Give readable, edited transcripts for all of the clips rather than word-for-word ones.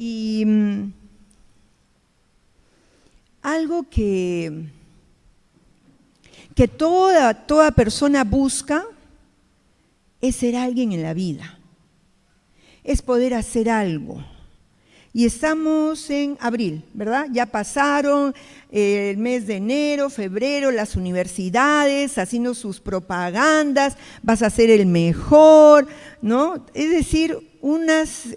Y algo que toda persona busca es ser alguien en la vida, es poder hacer algo. Y estamos en abril, ¿verdad? Ya pasaron el mes de enero, febrero, las universidades haciendo sus propagandas, vas a ser el mejor, ¿no? Es decir, unas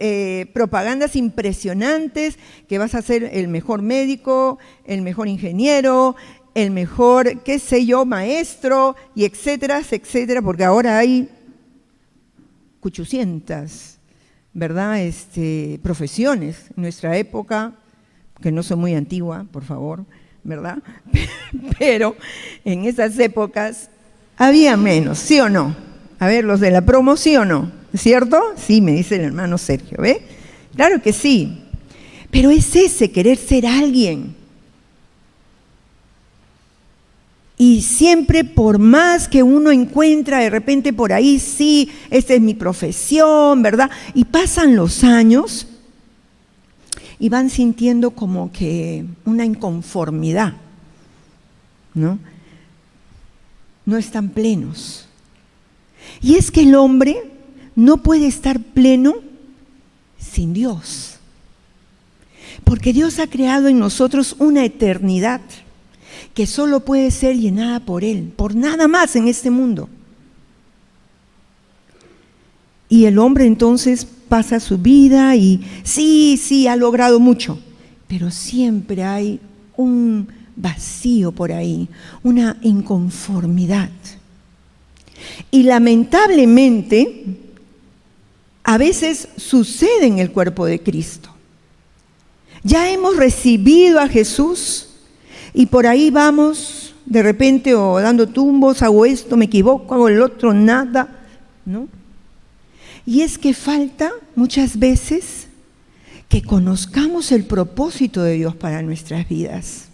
propagandas impresionantes, que vas a ser el mejor médico, el mejor ingeniero, el mejor, qué sé yo, maestro, y etcétera, etcétera, porque ahora hay 800, ¿verdad? Profesiones. En nuestra época, que no soy muy antigua, por favor, ¿verdad? Pero en esas épocas había menos, ¿sí o no? A ver, los de la promo, ¿sí o no? ¿Cierto? Sí, me dice el hermano Sergio, ¿ve? Claro que sí. Pero es ese querer ser alguien. Y siempre, por más que uno encuentra de repente por ahí, sí, esta es mi profesión, ¿verdad? Y pasan los años y van sintiendo como que una inconformidad, ¿no? No están plenos. Y es que el hombre no puede estar pleno sin Dios. Porque Dios ha creado en nosotros una eternidad que solo puede ser llenada por Él, por nada más en este mundo. Y el hombre entonces pasa su vida y sí, ha logrado mucho, pero siempre hay un vacío por ahí, una inconformidad. Y lamentablemente, a veces sucede en el cuerpo de Cristo. Ya hemos recibido a Jesús, y por ahí vamos de repente o dando tumbos, hago esto, me equivoco, hago el otro, nada, ¿no? Y es que falta muchas veces que conozcamos el propósito de Dios para nuestras vidas.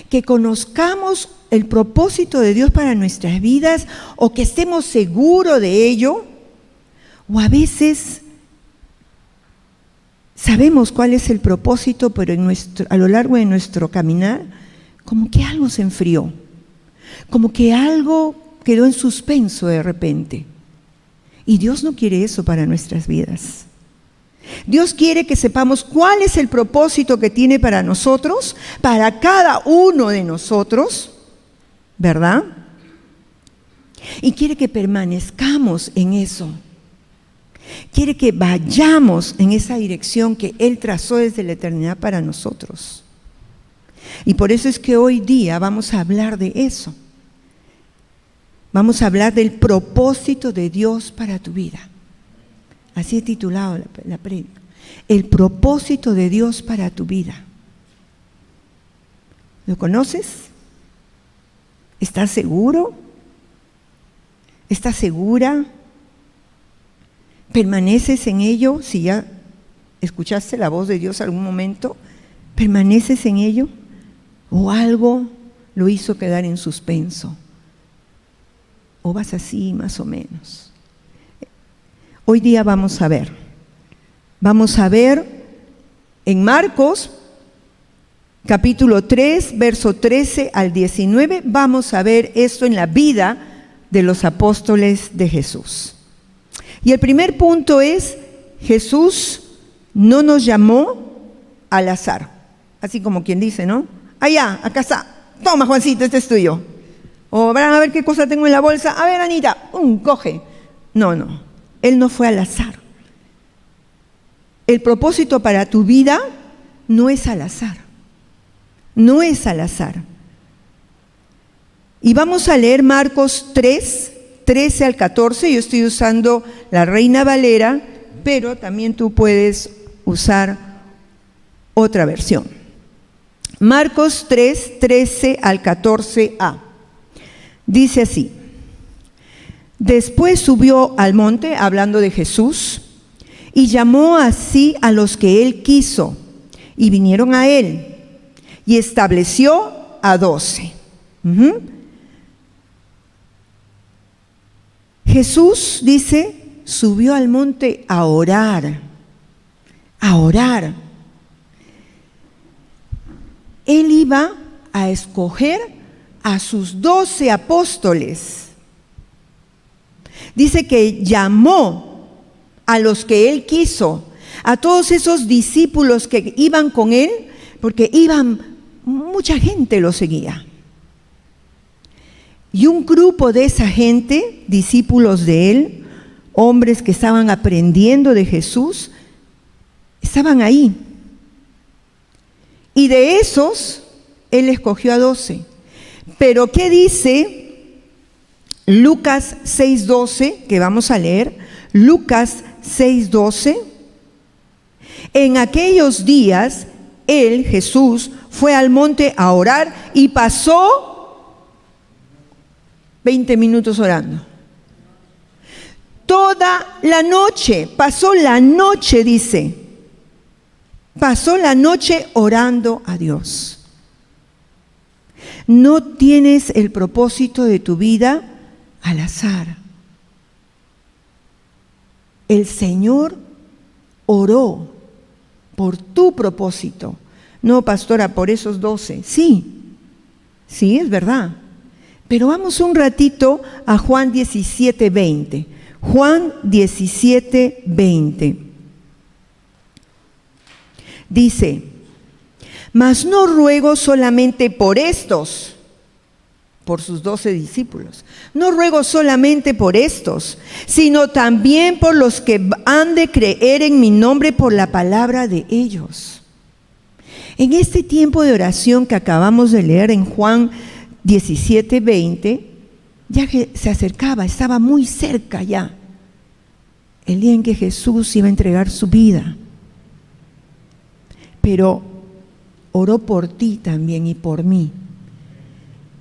Que conozcamos el propósito de Dios para nuestras vidas o que estemos seguros de ello, o a veces sabemos cuál es el propósito, pero a lo largo de nuestro caminar, como que algo se enfrió, como que algo quedó en suspenso de repente. Y Dios no quiere eso para nuestras vidas. Dios quiere que sepamos cuál es el propósito que tiene para nosotros, para cada uno de nosotros, ¿verdad? Y quiere que permanezcamos en eso. Quiere que vayamos en esa dirección que Él trazó desde la eternidad para nosotros. Y por eso es que hoy día vamos a hablar de eso. Vamos a hablar del propósito de Dios para tu vida. Así he titulado la prédica. El propósito de Dios para tu vida. ¿Lo conoces? ¿Estás seguro? ¿Estás segura? ¿Permaneces en ello? Si ya escuchaste la voz de Dios algún momento, ¿permaneces en ello? ¿O algo lo hizo quedar en suspenso? ¿O vas así más o menos? Hoy día vamos a ver en Marcos, capítulo 3, verso 13 al 19, vamos a ver esto en la vida de los apóstoles de Jesús. Y el primer punto es, Jesús no nos llamó al azar, así como quien dice, ¿no? Allá, acá está, toma Juancito, este es tuyo. O van a ver qué cosa tengo en la bolsa, a ver Anita, coge. No, Él no fue al azar. El propósito para tu vida no es al azar, no es al azar. Y vamos a leer Marcos 3, 13 al 14, yo estoy usando la Reina Valera, pero también tú puedes usar otra versión. Marcos 3, 13 al 14a. Dice así: después subió al monte, hablando de Jesús, y llamó así a los que él quiso, y vinieron a él, y estableció a 12. Jesús, dice, subió al monte a orar. a orar. Él iba a escoger a sus 12 apóstoles. Dice que llamó a los que él quiso, a todos esos discípulos que iban con él, porque mucha gente lo seguía. Y un grupo de esa gente, discípulos de él, hombres que estaban aprendiendo de Jesús, estaban ahí. Y de esos, él escogió a 12. Pero ¿qué dice Lucas 6:12, que vamos a leer? Lucas 6:12. En aquellos días, él, Jesús, fue al monte a orar y pasó 20 minutos orando. Toda la noche, pasó la noche, dice. Pasó la noche orando a Dios. No tienes el propósito de tu vida al azar. El Señor oró por tu propósito. No, pastora, por esos 12. Sí, es verdad. Pero vamos un ratito a Juan 17:20. Juan 17:20. Dice, mas no ruego solamente por estos, por sus 12 discípulos, no ruego solamente por estos, sino también por los que han de creer en mi nombre por la palabra de ellos. En este tiempo de oración que acabamos de leer en Juan 17:20, ya que se acercaba, estaba muy cerca ya, el día en que Jesús iba a entregar su vida. Pero oró por ti también y por mí.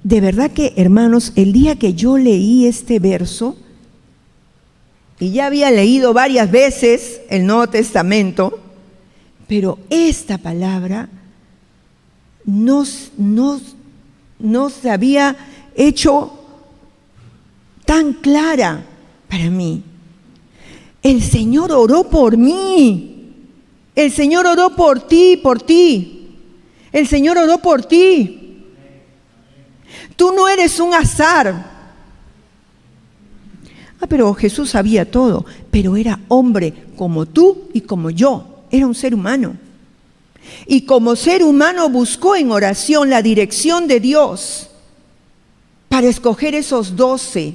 De verdad que, hermanos, el día que yo leí este verso, y ya había leído varias veces el Nuevo Testamento, pero esta palabra no se había hecho tan clara para mí. El Señor oró por mí. El Señor oró por ti, por ti. El Señor oró por ti. Tú no eres un azar. Pero Jesús sabía todo, pero era hombre como tú y como yo. Era un ser humano. Y como ser humano buscó en oración la dirección de Dios para escoger esos 12.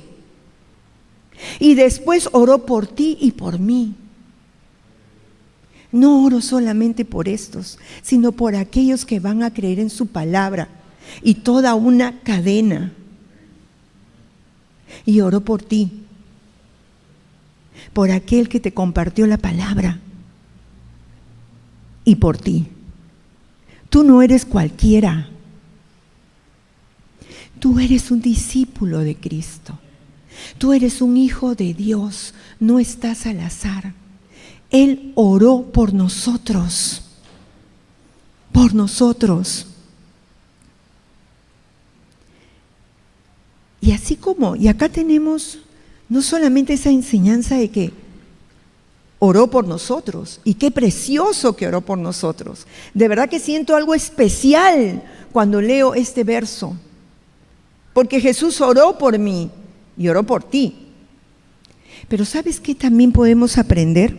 Y después oró por ti y por mí. No oro solamente por estos, sino por aquellos que van a creer en su palabra y toda una cadena. Y oro por ti, por aquel que te compartió la palabra y por ti. Tú no eres cualquiera. Tú eres un discípulo de Cristo. Tú eres un hijo de Dios. No estás al azar. Él oró por nosotros. Por nosotros. Y así como, y acá tenemos no solamente esa enseñanza de que oró por nosotros, y qué precioso que oró por nosotros. De verdad que siento algo especial cuando leo este verso, porque Jesús oró por mí y oró por ti. Pero ¿sabes qué también podemos aprender?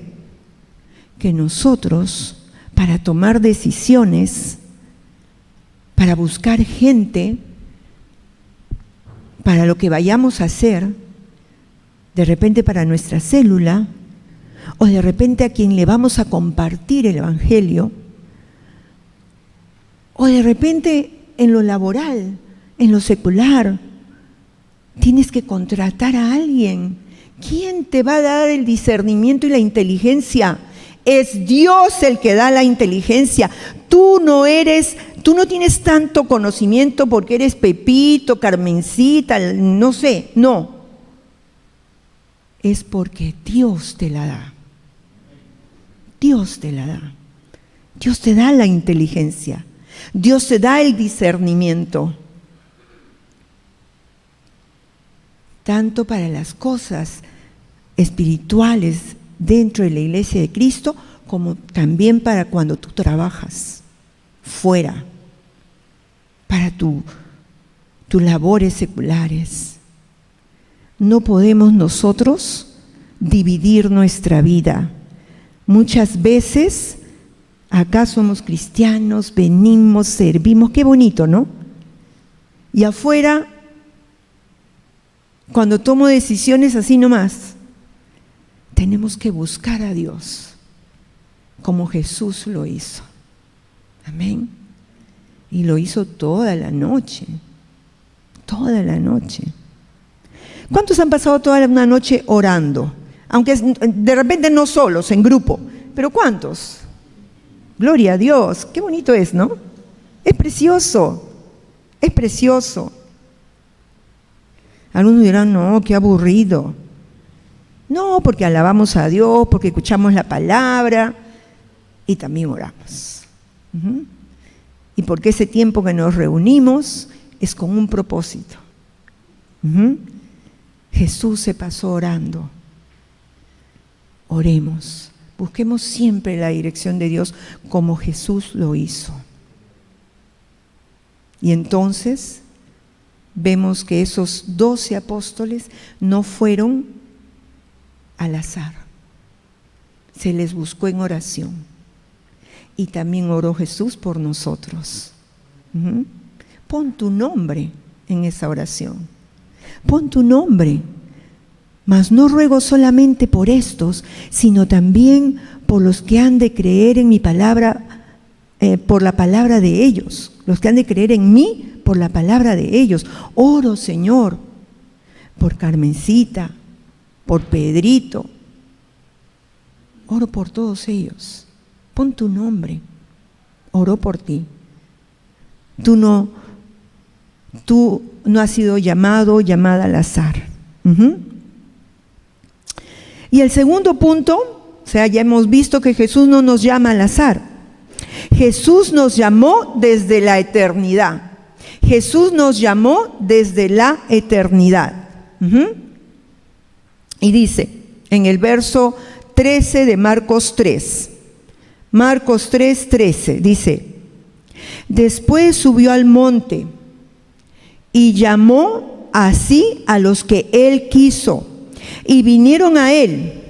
Que nosotros, para tomar decisiones, para buscar gente, para lo que vayamos a hacer, de repente para nuestra célula, o de repente a quien le vamos a compartir el Evangelio, o de repente en lo laboral, en lo secular, tienes que contratar a alguien. ¿Quién te va a dar el discernimiento y la inteligencia? Es Dios el que da la inteligencia. Tú no tienes tanto conocimiento porque eres Pepito, Carmencita, no sé, no. Es porque Dios te la da. Dios te la da. Dios te da la inteligencia. Dios te da el discernimiento. Tanto para las cosas espirituales dentro de la iglesia de Cristo, como también para cuando tú trabajas fuera, para tus labores seculares. No podemos nosotros dividir nuestra vida. Muchas veces acá somos cristianos, venimos, servimos, qué bonito, ¿no? Y afuera, cuando tomo decisiones así nomás, tenemos que buscar a Dios, como Jesús lo hizo. Amén. Y lo hizo toda la noche, toda la noche. ¿Cuántos han pasado toda una noche orando? Aunque de repente no solos, en grupo, pero ¿cuántos? Gloria a Dios, qué bonito es, ¿no? Es precioso, es precioso. Algunos dirán, no, qué aburrido. No, porque alabamos a Dios, porque escuchamos la palabra y también oramos. Y porque ese tiempo que nos reunimos es con un propósito. Jesús se pasó orando. Oremos, busquemos siempre la dirección de Dios como Jesús lo hizo. Y entonces vemos que esos 12 apóstoles no fueron al azar. Se les buscó en oración. Y también oró Jesús por nosotros. Pon tu nombre en esa oración. Pon tu nombre. Mas no ruego solamente por estos, sino también por los que han de creer en mi palabra, por la palabra de ellos. Los que han de creer en mí por la palabra de ellos. Oro, Señor, por Carmencita, por Pedrito. Oro por todos ellos. Pon tu nombre. Oro por ti. Tú no has sido llamado, llamada al azar. Y el segundo punto, o sea, ya hemos visto que Jesús no nos llama al azar. Jesús nos llamó desde la eternidad. Jesús nos llamó desde la eternidad. Y dice en el verso 13 de Marcos 3. Marcos 3:13 dice: después subió al monte y llamó así a los que él quiso, y vinieron a él.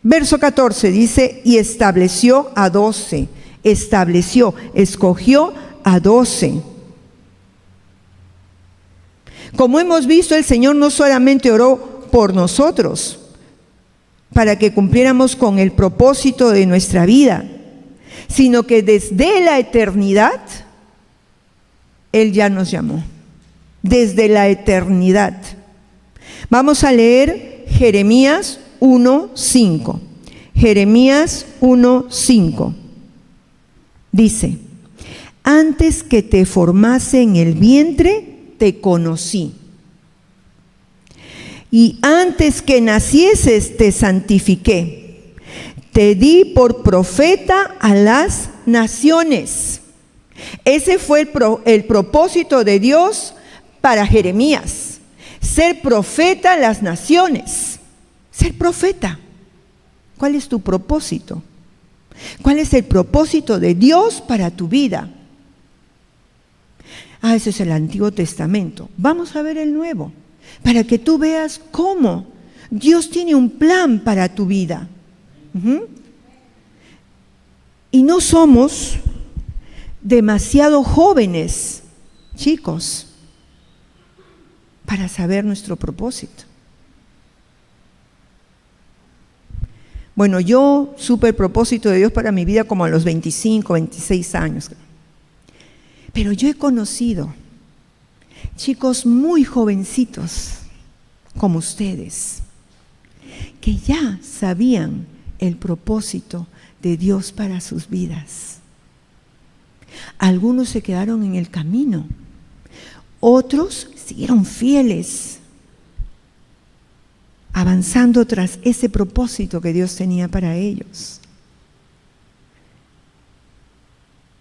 Verso 14 dice: y estableció a 12. Escogió a 12. Como hemos visto, el Señor no solamente oró por nosotros, para que cumpliéramos con el propósito de nuestra vida, sino que desde la eternidad, Él ya nos llamó. Desde la eternidad. Vamos a leer Jeremías 1:5. Jeremías 1:5. Dice: antes que te formase en el vientre, te conocí. Y antes que nacieses, te santifiqué. Te di por profeta a las naciones. Ese fue el propósito de Dios para Jeremías. Ser profeta a las naciones. Ser profeta. ¿Cuál es tu propósito? ¿Cuál es el propósito de Dios para tu vida? Ese es el Antiguo Testamento. Vamos a ver el Nuevo, para que tú veas cómo Dios tiene un plan para tu vida. Y no somos demasiado jóvenes, chicos, para saber nuestro propósito. Bueno, yo supe el propósito de Dios para mi vida como a los 25, 26 años. Pero yo he conocido chicos muy jovencitos como ustedes, que ya sabían el propósito de Dios para sus vidas. Algunos se quedaron en el camino, otros siguieron fieles, avanzando tras ese propósito que Dios tenía para ellos.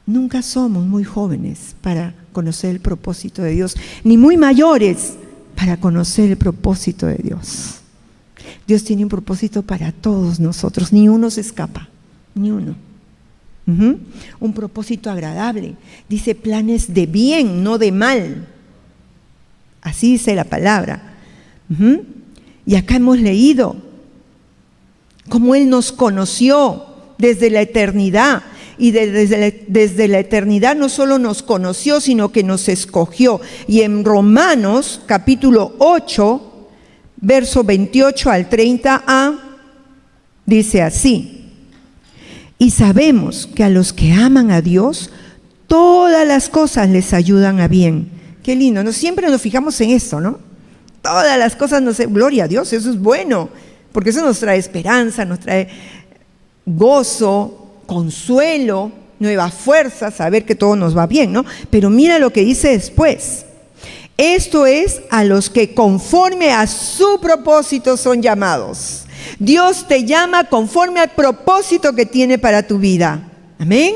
Nunca somos muy jóvenes para conocer el propósito de Dios, ni muy mayores para conocer el propósito de Dios. Dios tiene un propósito para todos nosotros, ni uno se escapa. ni uno. Un propósito agradable. Dice planes de bien, no de mal. Así dice la palabra. Y acá hemos leído cómo Él nos conoció desde la eternidad. Y desde la eternidad no solo nos conoció, sino que nos escogió. Y en Romanos capítulo 8, verso 28 al 30a, dice así: y sabemos que a los que aman a Dios, todas las cosas les ayudan a bien. Qué lindo, ¿no? Siempre nos fijamos en eso, ¿no? Todas las cosas gloria a Dios, eso es bueno, porque eso nos trae esperanza, nos trae gozo, consuelo, nueva fuerza, saber que todo nos va bien, ¿no? Pero mira lo que dice después. Esto es a los que conforme a su propósito son llamados. Dios te llama conforme al propósito que tiene para tu vida. Amén.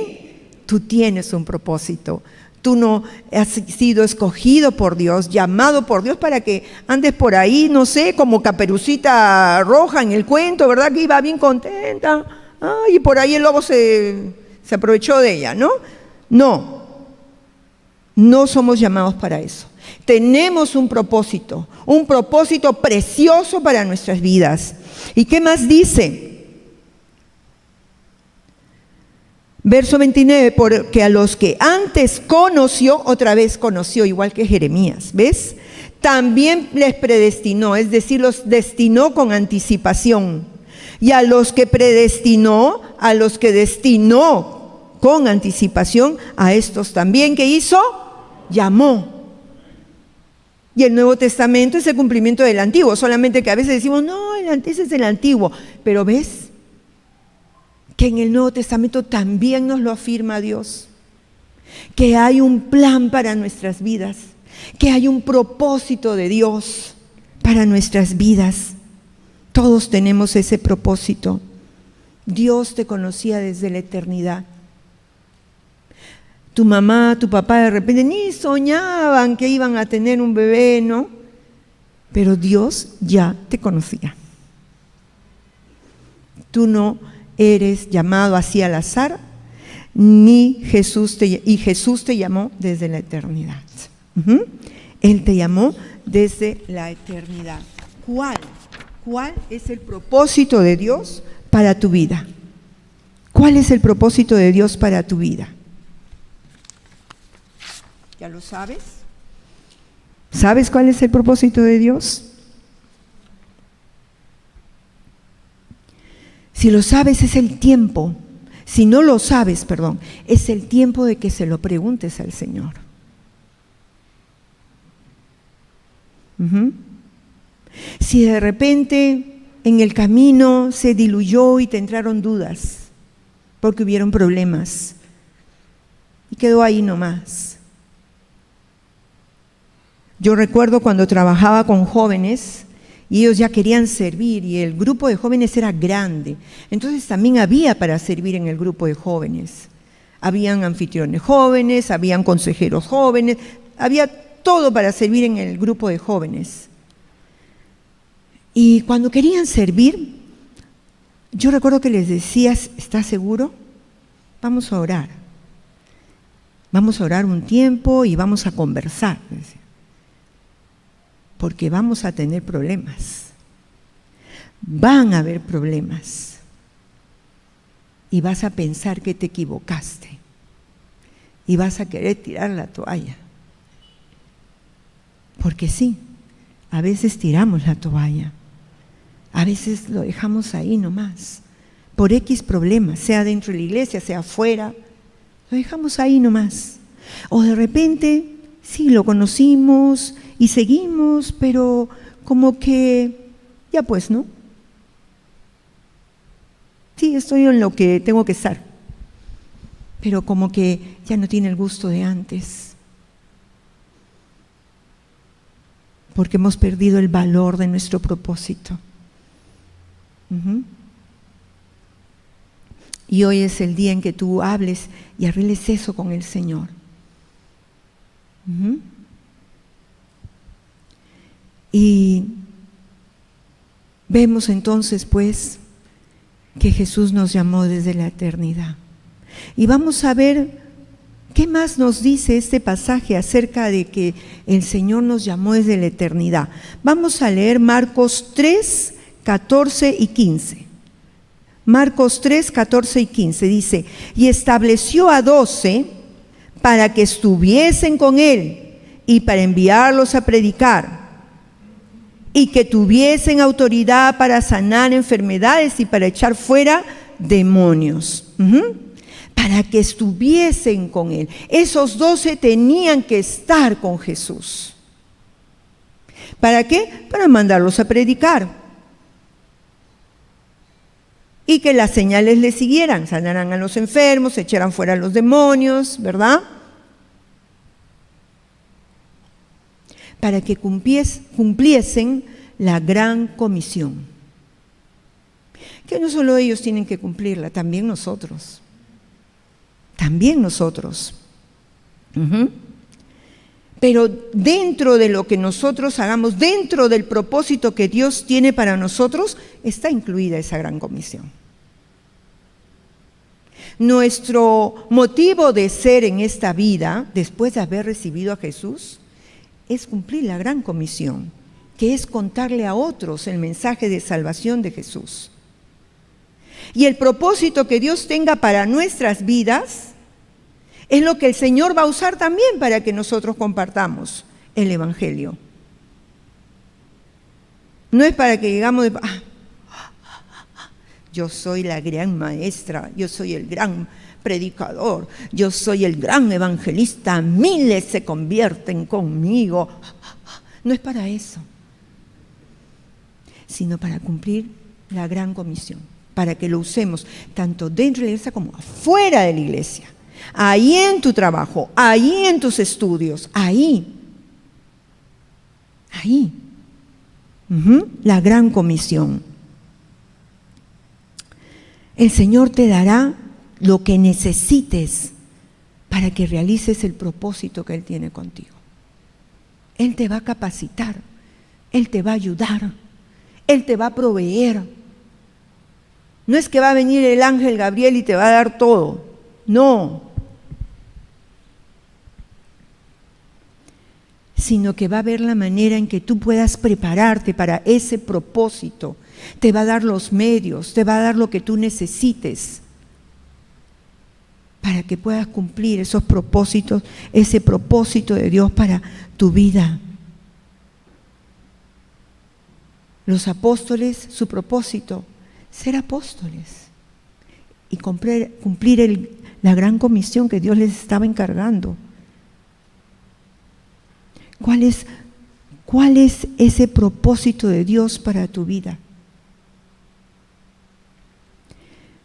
Tú tienes un propósito. Tú no has sido escogido por Dios, llamado por Dios para que andes por ahí, no sé, como Caperucita Roja en el cuento, ¿verdad? Que iba bien contenta. Y por ahí el lobo se aprovechó de ella, ¿no? No somos llamados para eso. Tenemos un propósito precioso para nuestras vidas. ¿Y qué más dice? Verso 29, porque a los que antes conoció, otra vez conoció, igual que Jeremías, ¿ves? También les predestinó, es decir, los destinó con anticipación. Y a los que predestinó, a los que destinó con anticipación, a estos también, ¿qué hizo? Llamó. Y el Nuevo Testamento es el cumplimiento del Antiguo, solamente que a veces decimos, no, ese es el Antiguo. Pero ¿ves? Que en el Nuevo Testamento también nos lo afirma Dios. Que hay un plan para nuestras vidas, que hay un propósito de Dios para nuestras vidas. Todos tenemos ese propósito. Dios te conocía desde la eternidad. Tu mamá, tu papá de repente ni soñaban que iban a tener un bebé, ¿no? Pero Dios ya te conocía. Tú no eres llamado así al azar, ni Jesús te llamó desde la eternidad. Él te llamó desde la eternidad. ¿Cuál es el propósito de Dios para tu vida? ¿Cuál es el propósito de Dios para tu vida? ¿Ya lo sabes? ¿Sabes cuál es el propósito de Dios? Si lo sabes, es el tiempo. Si no lo sabes, es el tiempo de que se lo preguntes al Señor. Si de repente en el camino se diluyó y te entraron dudas, porque hubieron problemas, y quedó ahí nomás. Yo recuerdo cuando trabajaba con jóvenes y ellos ya querían servir y el grupo de jóvenes era grande. Entonces también había para servir en el grupo de jóvenes. Habían anfitriones jóvenes, habían consejeros jóvenes, había todo para servir en el grupo de jóvenes. Y cuando querían servir, yo recuerdo que les decía, ¿estás seguro? Vamos a orar. Vamos a orar un tiempo y vamos a conversar. Porque vamos a tener problemas. Van a haber problemas. Y vas a pensar que te equivocaste. Y vas a querer tirar la toalla. Porque sí, a veces tiramos la toalla. A veces lo dejamos ahí nomás. Por X problemas, sea dentro de la iglesia, sea afuera. Lo dejamos ahí nomás. O de repente, sí, lo conocimos y seguimos, pero como que, ya pues, ¿no? Sí, estoy en lo que tengo que estar, pero como que ya no tiene el gusto de antes, porque hemos perdido el valor de nuestro propósito. Y hoy es el día en que tú hables y arregles eso con el Señor. Y vemos entonces, pues, que Jesús nos llamó desde la eternidad. Y vamos a ver qué más nos dice este pasaje acerca de que el Señor nos llamó desde la eternidad. Vamos a leer Marcos 3, 14 y 15. Marcos 3, 14 y 15 dice: y estableció a 12 para que estuviesen con él y para enviarlos a predicar, y que tuviesen autoridad para sanar enfermedades y para echar fuera demonios. Para que estuviesen con él. Esos 12 tenían que estar con Jesús. ¿Para qué? Para mandarlos a predicar. Y que las señales les siguieran, sanaran a los enfermos, echaran fuera a los demonios, ¿verdad? Para que cumpliesen la gran comisión. Que no solo ellos tienen que cumplirla, también nosotros. También nosotros. Pero dentro de lo que nosotros hagamos, dentro del propósito que Dios tiene para nosotros, está incluida esa gran comisión. Nuestro motivo de ser en esta vida, después de haber recibido a Jesús, es cumplir la gran comisión, que es contarle a otros el mensaje de salvación de Jesús. Y el propósito que Dios tenga para nuestras vidas es lo que el Señor va a usar también para que nosotros compartamos el Evangelio. No es para que llegamos de... yo soy la gran maestra, yo soy el gran predicador, yo soy el gran evangelista, miles se convierten conmigo. No es para eso, sino para cumplir la gran comisión, para que lo usemos tanto dentro de la iglesia como afuera de la iglesia, ahí en tu trabajo, ahí en tus estudios, ahí. La gran comisión. El Señor te dará lo que necesites para que realices el propósito que Él tiene contigo. Él te va a capacitar, Él te va a ayudar, Él te va a proveer. No es que va a venir el ángel Gabriel y te va a dar todo, no. Sino que va a ver la manera en que tú puedas prepararte para ese propósito. Te va a dar los medios, te va a dar lo que tú necesites para que puedas cumplir esos propósitos, ese propósito de Dios para tu vida. Los apóstoles, su propósito, ser apóstoles y cumplir la gran comisión que Dios les estaba encargando. ¿Cuál es ese propósito de Dios para tu vida?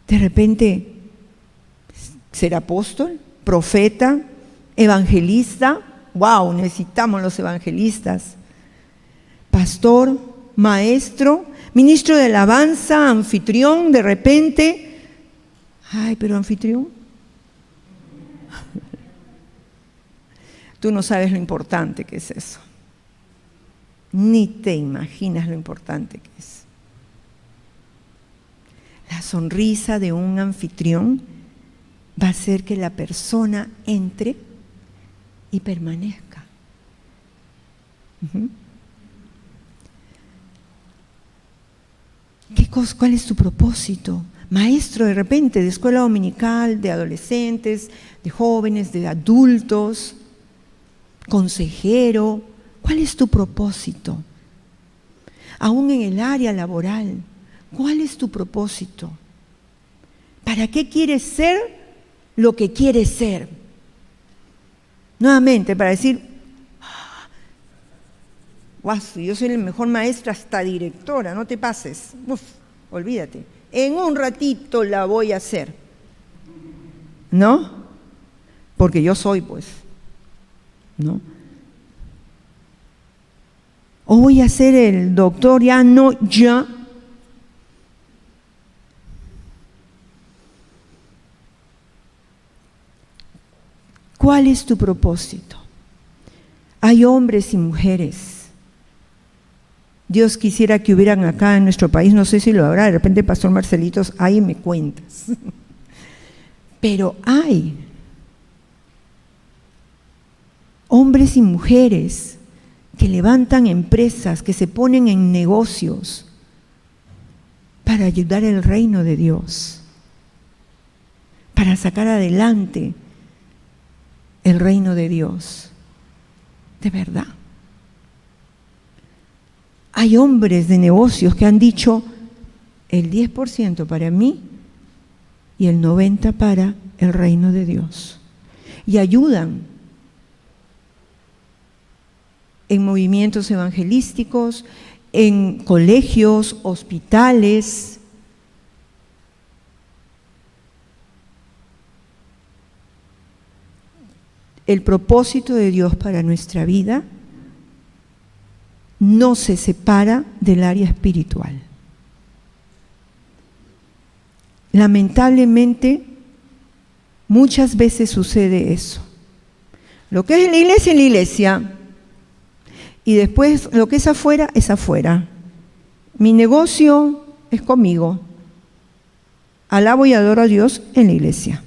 De repente, ser apóstol, profeta, evangelista. ¡Wow! Necesitamos los evangelistas. Pastor, maestro, ministro de alabanza, anfitrión, de repente. Ay, pero anfitrión. Tú no sabes lo importante que es eso. Ni te imaginas lo importante que es. La sonrisa de un anfitrión va a hacer que la persona entre y permanezca. ¿Cuál es tu propósito? Maestro de repente de escuela dominical, de adolescentes, de jóvenes, de adultos, consejero. ¿Cuál es tu propósito? Aún en el área laboral, ¿cuál es tu propósito? ¿Para qué quieres ser lo que quieres ser? Nuevamente, para decir, guau, yo soy la mejor maestra, hasta directora, no te pases. Uf, olvídate. En un ratito la voy a hacer. ¿No? Porque yo soy, pues. ¿No? O voy a ser el doctor, ya no, ya. ¿Cuál es tu propósito? Hay hombres y mujeres Dios quisiera que hubieran acá en nuestro país, no sé si lo habrá, de repente Pastor Marcelitos, ahí me cuentas. Pero hay hombres y mujeres que levantan empresas, que se ponen en negocios para ayudar al reino de Dios, para sacar adelante el reino de Dios. De verdad. Hay hombres de negocios que han dicho el 10% para mí y el 90% para el reino de Dios. Y ayudan en movimientos evangelísticos, en colegios, hospitales. El propósito de Dios para nuestra vida no se separa del área espiritual. Lamentablemente, muchas veces sucede eso. Lo que es en la iglesia, y después lo que es afuera, es afuera. Mi negocio es conmigo. Alabo y adoro a Dios en la iglesia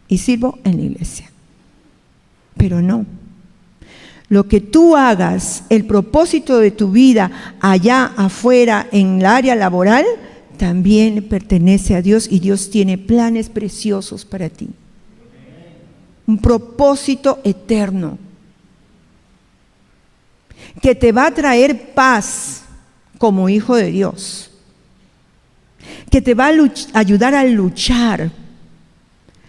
y sirvo en la iglesia. Pero no. Lo que tú hagas, el propósito de tu vida allá afuera en el área laboral, también pertenece a Dios y Dios tiene planes preciosos para ti. Un propósito eterno que te va a traer paz como hijo de Dios, que te va a ayudar a luchar,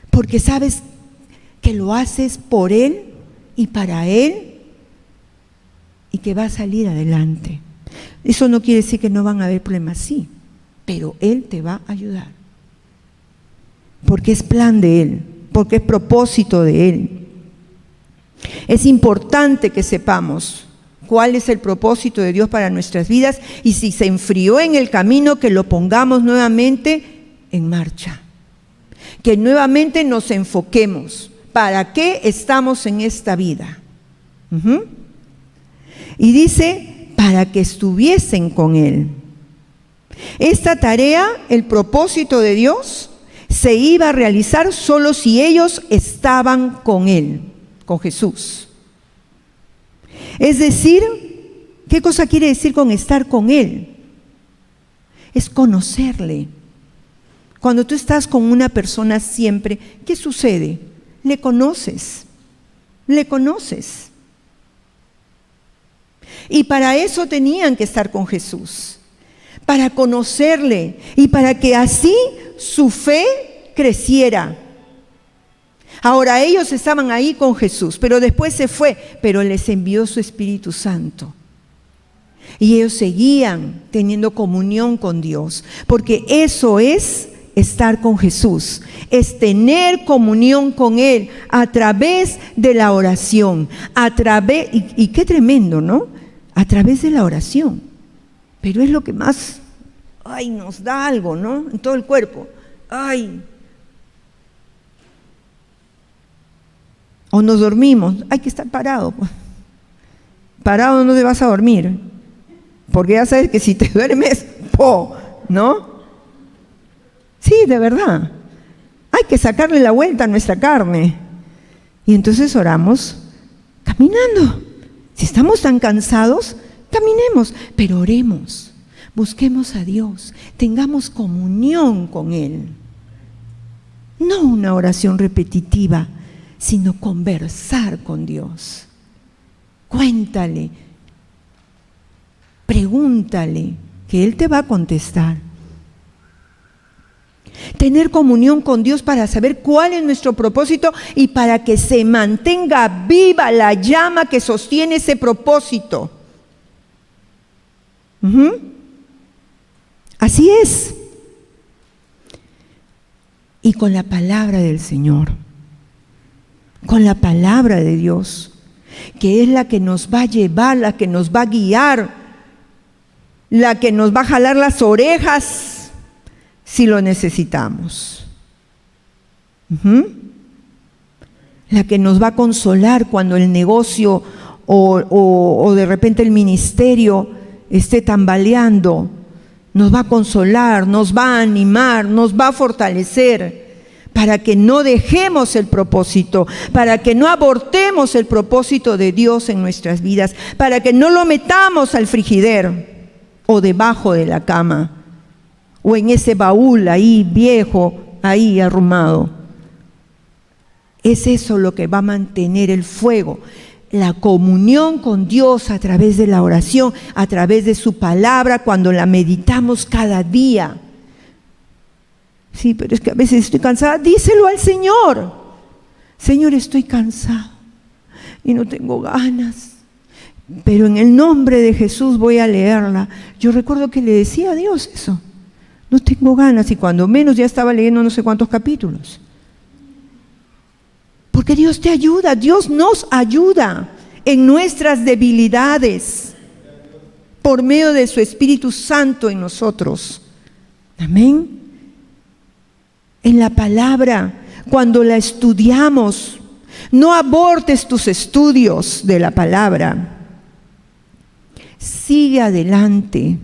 porque sabes que lo haces por Él y para Él, y que va a salir adelante. Eso no quiere decir que no van a haber problemas, sí, pero Él te va a ayudar, porque es plan de Él, porque es propósito de Él. Es importante que sepamos cuál es el propósito de Dios para nuestras vidas, y si se enfrió en el camino, que lo pongamos nuevamente en marcha, que nuevamente nos enfoquemos. ¿Para qué estamos en esta vida? Y dice, para que estuviesen con Él. Esta tarea, el propósito de Dios, se iba a realizar solo si ellos estaban con Él, con Jesús. Es decir, ¿qué cosa quiere decir con estar con Él? Es conocerle. Cuando tú estás con una persona siempre, ¿qué sucede? Le conoces, le conoces. Y para eso tenían que estar con Jesús, para conocerle y para que así su fe creciera. Ahora ellos estaban ahí con Jesús, pero después se fue, pero les envió su Espíritu Santo. Y ellos seguían teniendo comunión con Dios, porque eso es estar con Jesús, es tener comunión con Él a través de la oración, y qué tremendo, ¿no? A través de la oración. Pero es lo que más, nos da algo, ¿no? En todo el cuerpo. O nos dormimos, hay que estar parado, pues. Parado no te vas a dormir, porque ya sabes que si te duermes, ¿no? Sí, de verdad. Hay que sacarle la vuelta a nuestra carne. Y entonces oramos caminando. Si estamos tan cansados, caminemos, pero oremos, busquemos a Dios, tengamos comunión con Él. No una oración repetitiva, sino conversar con Dios. Cuéntale, pregúntale, que Él te va a contestar. Tener comunión con Dios para saber cuál es nuestro propósito y para que se mantenga viva la llama que sostiene ese propósito. Así es. Y con la palabra del Señor, con la palabra de Dios, que es la que nos va a llevar, la que nos va a guiar, la que nos va a jalar las orejas si lo necesitamos. La que nos va a consolar cuando el negocio o de repente el ministerio esté tambaleando, nos va a consolar, nos va a animar, nos va a fortalecer, para que no dejemos el propósito, para que no abortemos el propósito de Dios en nuestras vidas, para que no lo metamos al frigider o debajo de la cama o en ese baúl ahí viejo, ahí arrumado. Es eso lo que va a mantener el fuego, la comunión con Dios a través de la oración, a través de su palabra, cuando la meditamos cada día. Sí, pero es que a veces estoy cansada. Díselo al Señor. Señor, estoy cansado y no tengo ganas, pero en el nombre de Jesús voy a leerla. Yo recuerdo que le decía a Dios eso. No tengo ganas, y cuando menos ya estaba leyendo no sé cuántos capítulos. Porque Dios te ayuda, Dios nos ayuda en nuestras debilidades por medio de su Espíritu Santo en nosotros. Amén. En la palabra, cuando la estudiamos, no abortes tus estudios de la palabra. Sigue adelante.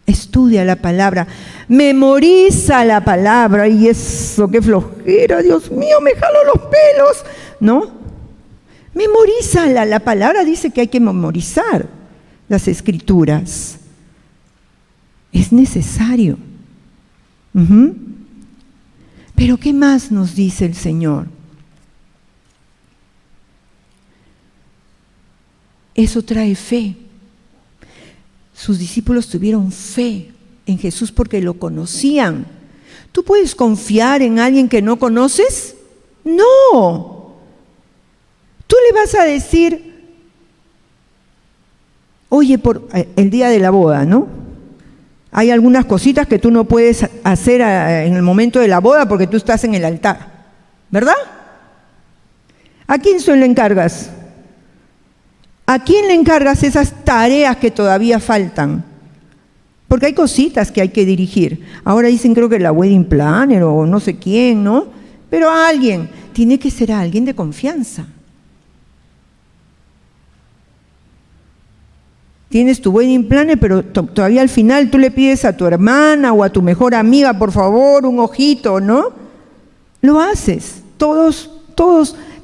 Estudia la palabra, memoriza la palabra. Y eso, qué flojera, Dios mío, me jalo los pelos, ¿no? Memorízala. La palabra dice que hay que memorizar las escrituras. Es necesario. Pero ¿qué más nos dice el Señor? Eso trae fe. Sus discípulos tuvieron fe en Jesús porque lo conocían. ¿Tú puedes confiar en alguien que no conoces? No. Tú le vas a decir, oye, por el día de la boda, ¿no? Hay algunas cositas que tú no puedes hacer en el momento de la boda porque tú estás en el altar, ¿verdad? ¿A quién se le encargas? ¿A quién le encargas esas tareas que todavía faltan? Porque hay cositas que hay que dirigir. Ahora dicen, creo que la wedding planner o no sé quién, ¿no? Pero a alguien, tiene que ser a alguien de confianza. Tienes tu wedding planner, pero todavía al final tú le pides a tu hermana o a tu mejor amiga, por favor, un ojito, ¿no? Lo haces. Todos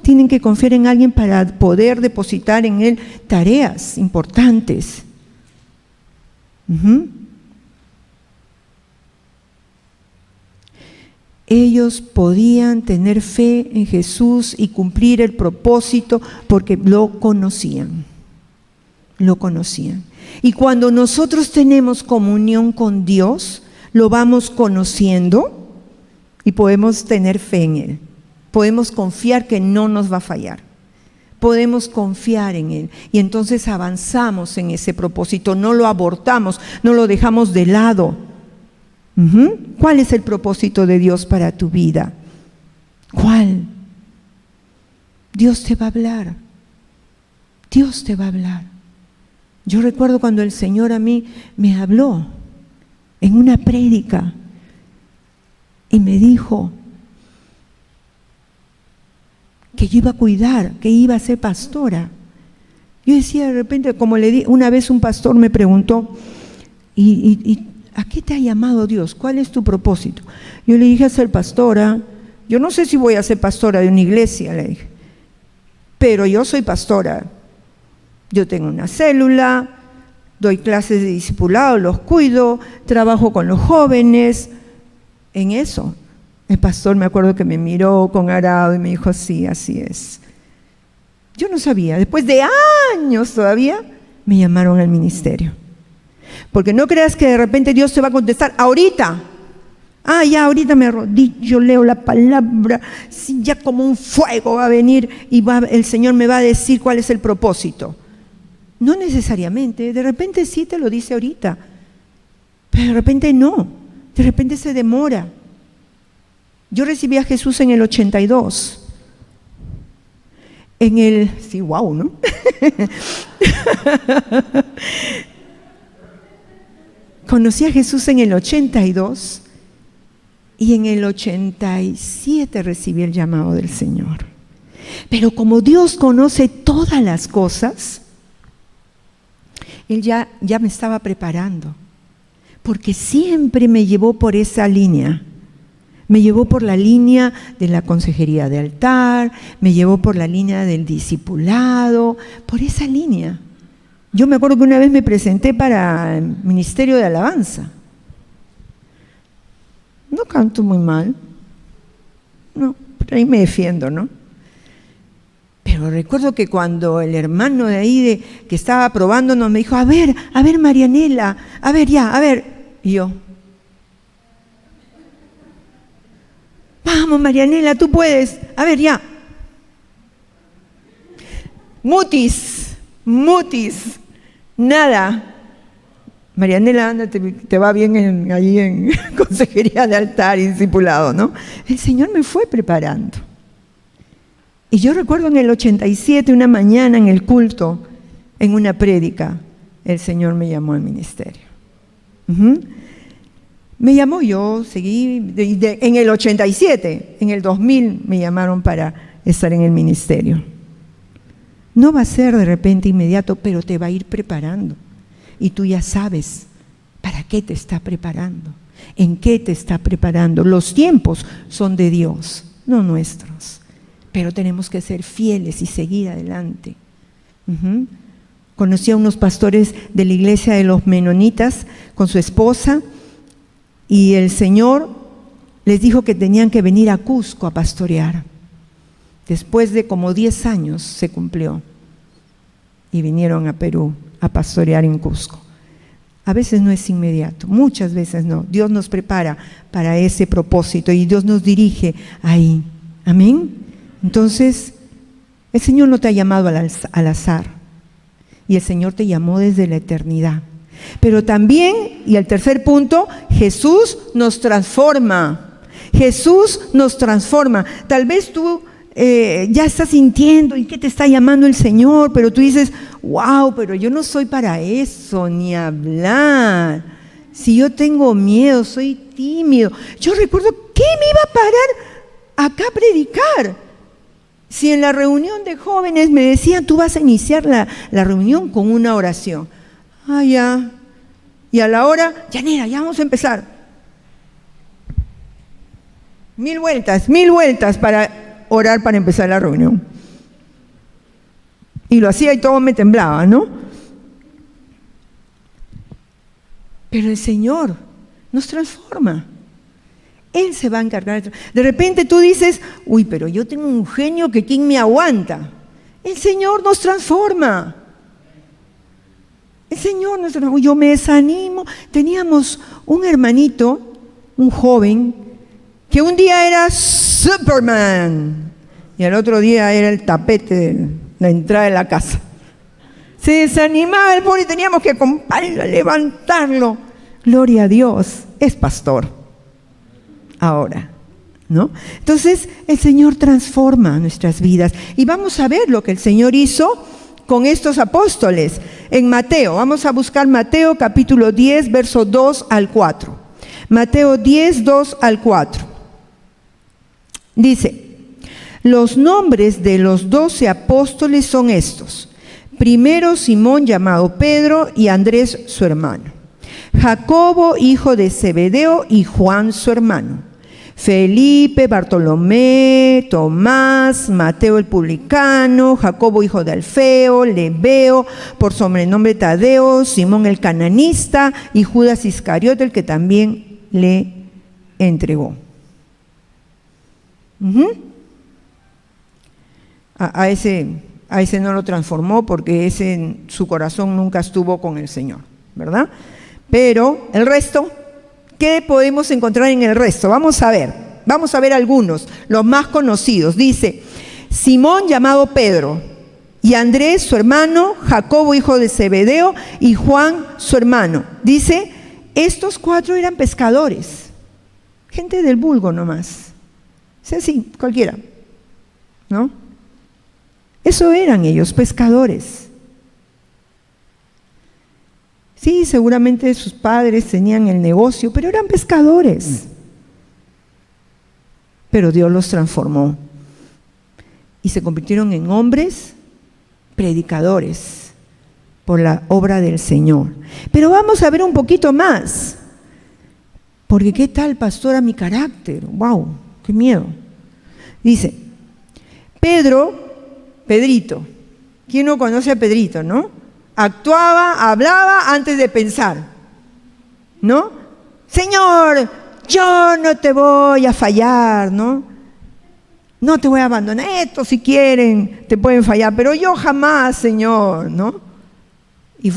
tienen que confiar en alguien para poder depositar en él tareas importantes. Ellos podían tener fe en Jesús y cumplir el propósito porque lo conocían. Lo conocían. Y cuando nosotros tenemos comunión con Dios, lo vamos conociendo y podemos tener fe en Él. Podemos confiar que no nos va a fallar. Podemos confiar en Él. Y entonces avanzamos en ese propósito. No lo abortamos, no lo dejamos de lado. ¿Cuál es el propósito de Dios para tu vida? ¿Cuál? Dios te va a hablar. Dios te va a hablar. Yo recuerdo cuando el Señor a mí me habló en una prédica y me dijo que yo iba a cuidar, que iba a ser pastora. Yo decía de repente, como le di, una vez un pastor me preguntó, ¿y a qué te ha llamado Dios? ¿Cuál es tu propósito? Yo le dije a ser pastora. Yo no sé si voy a ser pastora de una iglesia, le dije, pero yo soy pastora. Yo tengo una célula, doy clases de discipulado, los cuido, trabajo con los jóvenes, en eso. El pastor me acuerdo que me miró con agrado y me dijo, sí, así es. Yo no sabía, después de años todavía me llamaron al ministerio. Porque no creas que de repente Dios te va a contestar ahorita. Ya ahorita me arrodillo, leo la palabra, sí, ya como un fuego va a venir y el Señor me va a decir cuál es el propósito. No necesariamente, de repente sí te lo dice ahorita, pero de repente no, de repente se demora. Yo recibí a Jesús en el 82. Sí, wow, ¿no? Conocí a Jesús en el 82 y en el 87 recibí el llamado del Señor. Pero como Dios conoce todas las cosas, Él ya me estaba preparando, porque siempre me llevó por esa línea. Me llevó por la línea de la consejería de altar, me llevó por la línea del discipulado, por esa línea. Yo me acuerdo que una vez me presenté para el Ministerio de Alabanza. No canto muy mal, no, pero ahí me defiendo, ¿no? Pero recuerdo que cuando el hermano de ahí que estaba probándonos me dijo, a ver, Marianela, a ver. Y yo, vamos, Marianela, tú puedes, a ver, ya. Mutis, nada. Marianela, anda, te va bien ahí en consejería de altar y discipulado, ¿no? El Señor me fue preparando. Y yo recuerdo en el 87, una mañana en el culto, en una prédica, el Señor me llamó al ministerio. Me llamó, yo seguí, en el 87, en el 2000 me llamaron para estar en el ministerio. No va a ser de repente inmediato, pero te va a ir preparando. Y tú ya sabes para qué te está preparando, en qué te está preparando. Los tiempos son de Dios, no nuestros. Pero tenemos que ser fieles y seguir adelante. Conocí a unos pastores de la iglesia de los menonitas con su esposa y el Señor les dijo que tenían que venir a Cusco a pastorear. Después de como 10 años se cumplió y vinieron a Perú a pastorear en Cusco. A veces no es inmediato, muchas veces no. Dios nos prepara para ese propósito y Dios nos dirige ahí. Amén. Entonces, el Señor no te ha llamado al azar y el Señor te llamó desde la eternidad. Pero también, y el tercer punto, Jesús nos transforma. Jesús nos transforma. Tal vez tú ya estás sintiendo en qué te está llamando el Señor, pero tú dices, wow, pero yo no soy para eso, ni hablar. Si yo tengo miedo, soy tímido. Yo recuerdo, ¿qué me iba a parar acá a predicar? Si en la reunión de jóvenes me decían, tú vas a iniciar la reunión con una oración. Ah, ya. Y a la hora, Yanira, ya vamos a empezar. 1000 vueltas para orar para empezar la reunión. Y lo hacía y todo me temblaba, ¿no? Pero el Señor nos transforma. Él se va a encargar. De repente tú dices, uy, pero yo tengo un genio que ¿quién me aguanta? El Señor nos transforma. El Señor nos transforma. Yo me desanimo. Teníamos un hermanito, un joven, que un día era Superman y al otro día era el tapete de la entrada de la casa. Se desanimaba el pobre y teníamos que acompañarlo, levantarlo. Gloria a Dios, es pastor. Ahora, ¿no? Entonces, el Señor transforma nuestras vidas. Y vamos a ver lo que el Señor hizo con estos apóstoles. En Mateo, vamos a buscar Mateo capítulo 10, versos 2 al 4. Mateo 10, 2 al 4. Dice, los nombres de los 12 apóstoles son estos. Primero, Simón, llamado Pedro, y Andrés, su hermano. Jacobo, hijo de Zebedeo, y Juan, su hermano. Felipe, Bartolomé, Tomás, Mateo el publicano, Jacobo hijo de Alfeo, Lebeo, por sobrenombre Tadeo, Simón el cananista y Judas Iscariote, el que también le entregó. A ese no lo transformó porque ese en su corazón nunca estuvo con el Señor, ¿verdad? Pero el resto, ¿qué podemos encontrar en el resto? Vamos a ver algunos, los más conocidos. Dice, Simón llamado Pedro, y Andrés su hermano, Jacobo hijo de Zebedeo, y Juan su hermano. Dice, estos 4 eran pescadores, gente del vulgo nomás. Sí, sí, cualquiera, ¿no? Eso eran ellos, pescadores. Sí, seguramente sus padres tenían el negocio, pero eran pescadores. Pero Dios los transformó y se convirtieron en hombres predicadores, por la obra del Señor. Pero vamos a ver un poquito más, porque ¿qué tal, pastora, mi carácter? ¡Wow! ¡Qué miedo! Dice, Pedrito, ¿quién no conoce a Pedrito, no? Actuaba, hablaba antes de pensar, ¿no? Señor, yo no te voy a fallar, ¿no? No te voy a abandonar. Esto, si quieren, te pueden fallar, pero yo jamás, Señor, ¿no? Y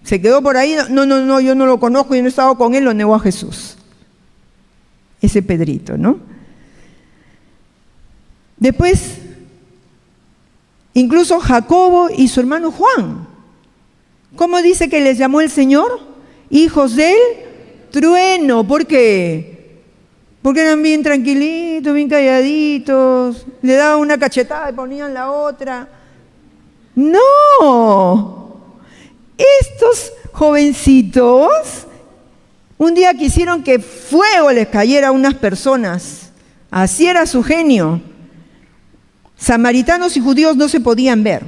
se quedó por ahí. No, yo no lo conozco, yo no he estado con él, lo negó a Jesús. Ese Pedrito, ¿no? Después, incluso Jacobo y su hermano Juan. ¿Cómo dice que les llamó el Señor? Hijos del trueno. ¿Por qué? Porque eran bien tranquilitos, bien calladitos, le daban una cachetada y ponían la otra. ¡No! Estos jovencitos un día quisieron que fuego les cayera a unas personas. Así era su genio. Samaritanos y judíos no se podían ver,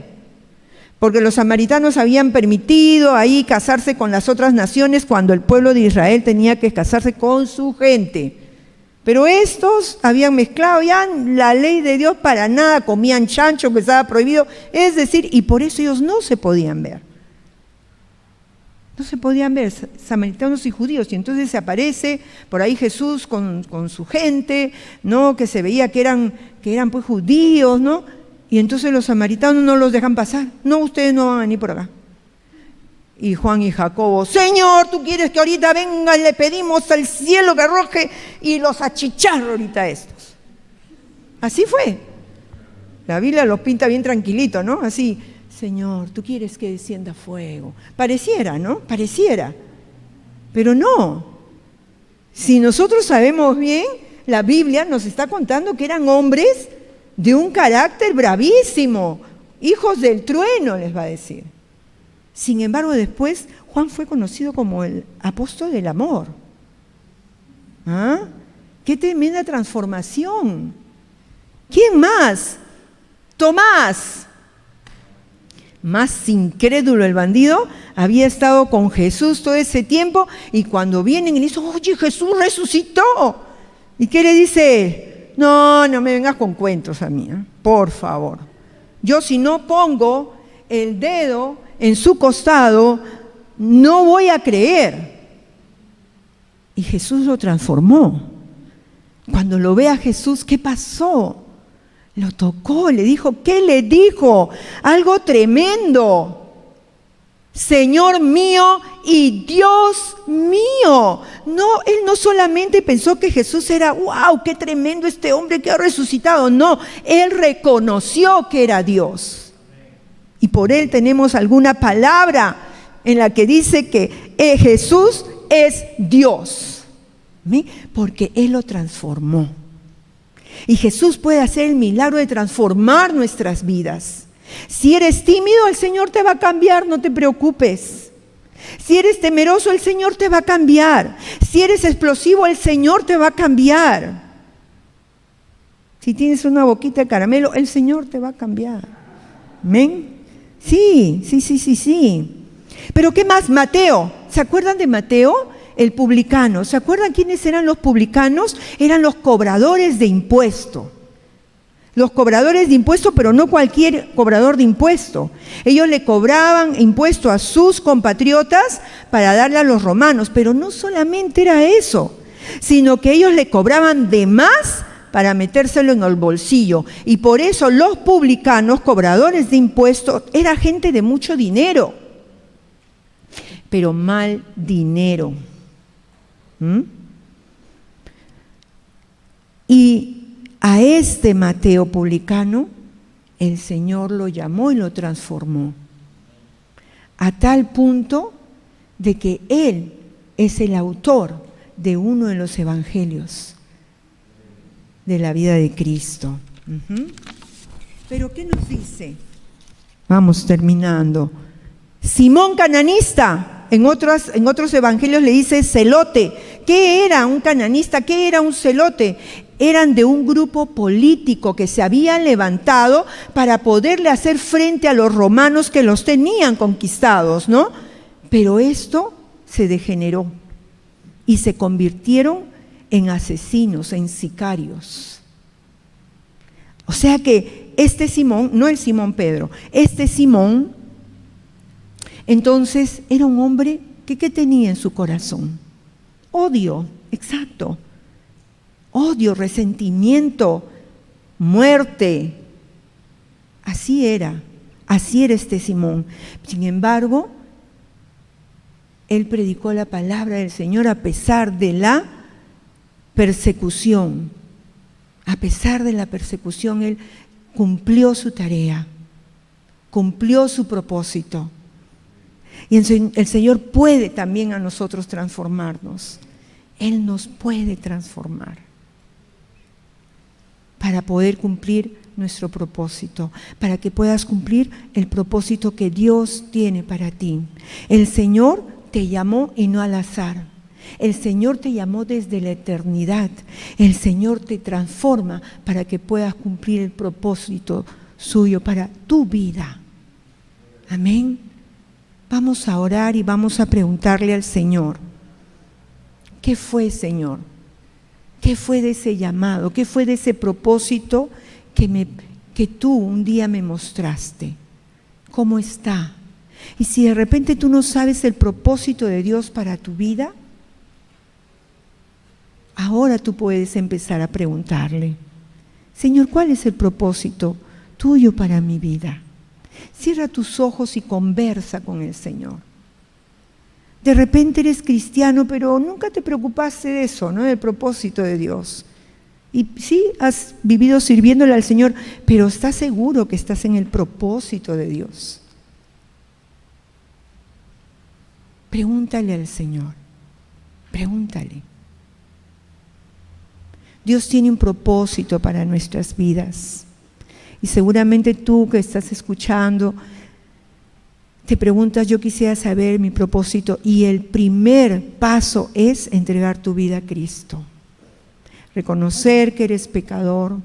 porque los samaritanos habían permitido ahí casarse con las otras naciones cuando el pueblo de Israel tenía que casarse con su gente. Pero estos habían mezclado ya la ley de Dios para nada, comían chancho que estaba prohibido, es decir, y por eso ellos no se podían ver. No se podían ver, samaritanos y judíos, y entonces se aparece por ahí Jesús con su gente, ¿no? Que se veía que eran pues judíos, ¿no? Y entonces los samaritanos no los dejan pasar. No, ustedes no van a venir por acá. Y Juan y Jacobo, Señor, tú quieres que ahorita venga, le pedimos al cielo que arroje y los achicharro ahorita a estos. Así fue. La Biblia los pinta bien tranquilitos, ¿no? Así, Señor, tú quieres que descienda fuego. Pareciera, ¿no? Pareciera. Pero no. Si nosotros sabemos bien, la Biblia nos está contando que eran hombres de un carácter bravísimo, hijos del trueno, les va a decir. Sin embargo, después Juan fue conocido como el apóstol del amor. ¿Ah? ¡Qué tremenda transformación! ¿Quién más? Tomás. Más incrédulo el bandido, había estado con Jesús todo ese tiempo y cuando vienen y le dicen, oye, Jesús resucitó. ¿Y qué le dice? No me vengas con cuentos a mí, ¿eh? Por favor. Yo si no pongo el dedo en su costado, no voy a creer. Y Jesús lo transformó. Cuando lo ve a Jesús, ¿qué pasó? Lo tocó, le dijo, ¿qué le dijo? Algo tremendo. Señor mío y Dios mío. No, él no solamente pensó que Jesús era, wow, qué tremendo este hombre que ha resucitado. No, él reconoció que era Dios. Y por él tenemos alguna palabra en la que dice que Jesús es Dios. ¿Sí? Porque él lo transformó. Y Jesús puede hacer el milagro de transformar nuestras vidas. Si eres tímido, el Señor te va a cambiar, no te preocupes. Si eres temeroso, el Señor te va a cambiar. Si eres explosivo, el Señor te va a cambiar. Si tienes una boquita de caramelo, el Señor te va a cambiar. ¿Amén? Sí. Pero ¿qué más? Mateo. ¿Se acuerdan de Mateo? El publicano. ¿Se acuerdan quiénes eran los publicanos? Eran los cobradores de impuesto. Los cobradores de impuesto, pero no cualquier cobrador de impuesto. Ellos le cobraban impuesto a sus compatriotas para darle a los romanos, pero no solamente era eso, sino que ellos le cobraban de más para metérselo en el bolsillo. Y por eso los publicanos, cobradores de impuestos, era gente de mucho dinero, pero mal dinero. Y a este Mateo publicano, el Señor lo llamó y lo transformó, a tal punto de que él es el autor de uno de los evangelios de la vida de Cristo. Pero ¿qué nos dice? Vamos terminando. Simón cananista. En otros evangelios le dice celote. ¿Qué era un cananista? ¿Qué era un celote? eran de un grupo político que se había levantado para poderle hacer frente a los romanos que los tenían conquistados, ¿no? Pero esto se degeneró y se convirtieron en asesinos, en sicarios. O sea que este Simón, no el Simón Pedro, este Simón, entonces era un hombre que ¿qué tenía en su corazón? Odio, exacto. Odio, resentimiento, muerte. Así era este Simón. Sin embargo, él predicó la palabra del Señor a pesar de la persecución. A pesar de la persecución, él cumplió su tarea, cumplió su propósito. Y el Señor puede también a nosotros transformarnos. Él nos puede transformar para poder cumplir nuestro propósito, para que puedas cumplir el propósito que Dios tiene para ti. El Señor te llamó y no al azar. El Señor te llamó desde la eternidad. El Señor te transforma para que puedas cumplir el propósito suyo para tu vida. Amén. Vamos a orar y vamos a preguntarle al Señor, ¿qué fue, Señor? ¿Qué fue de ese llamado? ¿Qué fue de ese propósito que tú un día me mostraste? ¿Cómo está? Y si de repente tú no sabes el propósito de Dios para tu vida, ahora tú puedes empezar a preguntarle, Señor, ¿cuál es el propósito tuyo para mi vida? Cierra tus ojos y conversa con el Señor. De repente eres cristiano, pero nunca te preocupaste de eso, ¿no? Del propósito de Dios. Y sí, has vivido sirviéndole al Señor, pero ¿estás seguro que estás en el propósito de Dios? Pregúntale al Señor, pregúntale. Dios tiene un propósito para nuestras vidas. Y seguramente tú que estás escuchando, te preguntas, yo quisiera saber mi propósito. Y el primer paso es entregar tu vida a Cristo. Reconocer que eres pecador,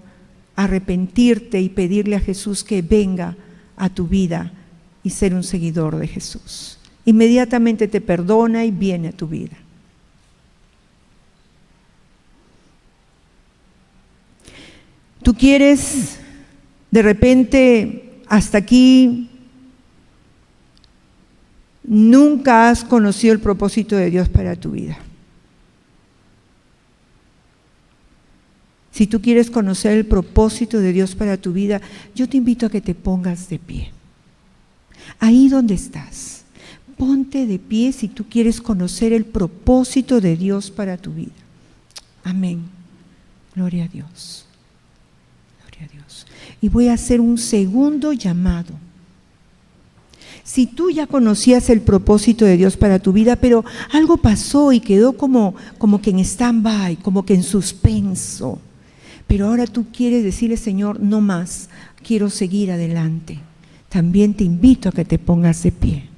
arrepentirte y pedirle a Jesús que venga a tu vida y ser un seguidor de Jesús. Inmediatamente te perdona y viene a tu vida. Tú quieres, de repente, hasta aquí, nunca has conocido el propósito de Dios para tu vida. Si tú quieres conocer el propósito de Dios para tu vida, yo te invito a que te pongas de pie. Ahí donde estás, ponte de pie si tú quieres conocer el propósito de Dios para tu vida. Amén. Gloria a Dios. Gloria a Dios. Y voy a hacer un segundo llamado. Si tú ya conocías el propósito de Dios para tu vida, pero algo pasó y quedó como que en stand-by, como que en suspenso, pero ahora tú quieres decirle, Señor, no más, quiero seguir adelante. También te invito a que te pongas de pie.